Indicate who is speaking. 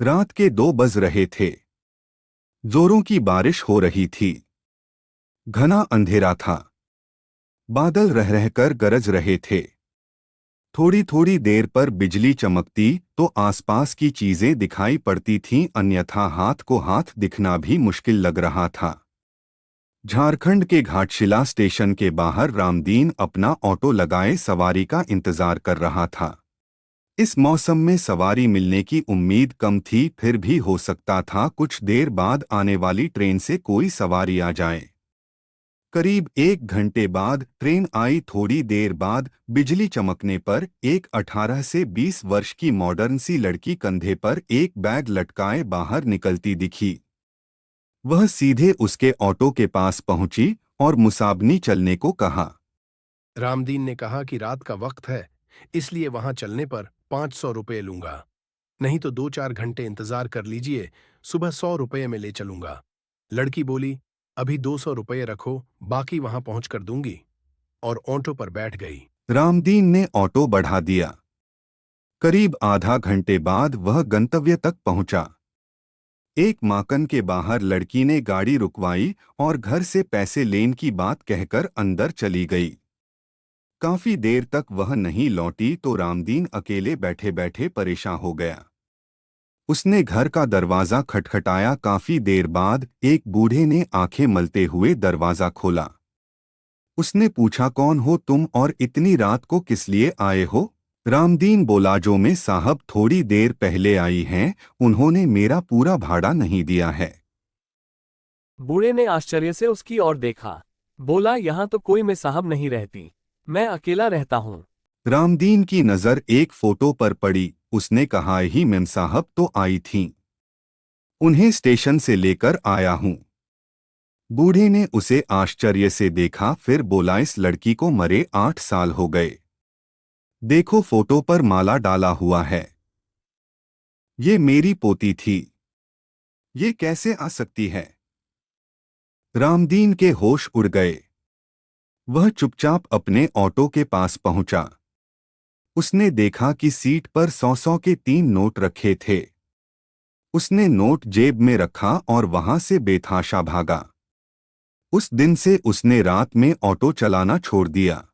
Speaker 1: रात के 2 बज रहे थे। जोरों की बारिश हो रही थी। घना अंधेरा था। बादल रह रहकर गरज रहे थे। थोड़ी थोड़ी देर पर बिजली चमकती तो आसपास की चीजें दिखाई पड़ती थीं, अन्यथा हाथ को हाथ दिखना भी मुश्किल लग रहा था। झारखंड के घाटशिला स्टेशन के बाहर रामदीन अपना ऑटो लगाए सवारी का इंतजार कर रहा था। इस मौसम में सवारी मिलने की उम्मीद कम थी, फिर भी हो सकता था कुछ देर बाद आने वाली ट्रेन से कोई सवारी आ जाए। करीब 1 घंटे बाद ट्रेन आई। थोड़ी देर बाद बिजली चमकने पर एक 18 से 20 वर्ष की मॉडर्न सी लड़की कंधे पर एक बैग लटकाए बाहर निकलती दिखी। वह सीधे उसके ऑटो के पास पहुंची और मुसाबनी चलने को कहा।
Speaker 2: रामदीन ने कहा कि रात का वक्त है, इसलिए वहां चलने पर 500 रुपये लूंगा। नहीं तो 2-4 घंटे इंतजार कर लीजिए, सुबह 100 रुपये में ले चलूंगा। लड़की बोली, अभी 200 रुपये रखो, बाकी वहां पहुंच कर दूंगी, और ऑटो पर बैठ गई।
Speaker 1: रामदीन ने ऑटो बढ़ा दिया। करीब आधा घंटे बाद वह गंतव्य तक पहुंचा। एक माकन के बाहर लड़की ने गाड़ी रुकवाई और घर से पैसे लेन की बात कहकर अंदर चली गई। काफी देर तक वह नहीं लौटी तो रामदीन अकेले बैठे बैठे परेशान हो गया। उसने घर का दरवाजा खटखटाया। काफी देर बाद एक बूढ़े ने आंखें मलते हुए दरवाजा खोला। उसने पूछा, कौन हो तुम और इतनी रात को किस लिए आए हो? रामदीन बोला, जो में साहब थोड़ी देर पहले आई हैं, उन्होंने मेरा पूरा भाड़ा नहीं दिया है।
Speaker 3: बूढ़े ने आश्चर्य से उसकी ओर देखा। बोला, यहाँ तो कोई मैं साहब नहीं रहती, मैं अकेला रहता हूँ।
Speaker 1: रामदीन की नजर एक फोटो पर पड़ी। उसने कहा, ही मेम साहब तो आई थीं। उन्हें स्टेशन से लेकर आया हूँ। बूढ़े ने उसे आश्चर्य से देखा, फिर बोला, इस लड़की को मरे 8 साल हो गए। देखो फोटो पर माला डाला हुआ है। ये मेरी पोती थी। ये कैसे आ सकती है? रामदीन के होश उड़ गए। वह चुपचाप अपने ऑटो के पास पहुंचा। उसने देखा कि सीट पर 100-100 के 3 नोट रखे थे। उसने नोट जेब में रखा और वहां से बेतहाशा भागा। उस दिन से उसने रात में ऑटो चलाना छोड़ दिया।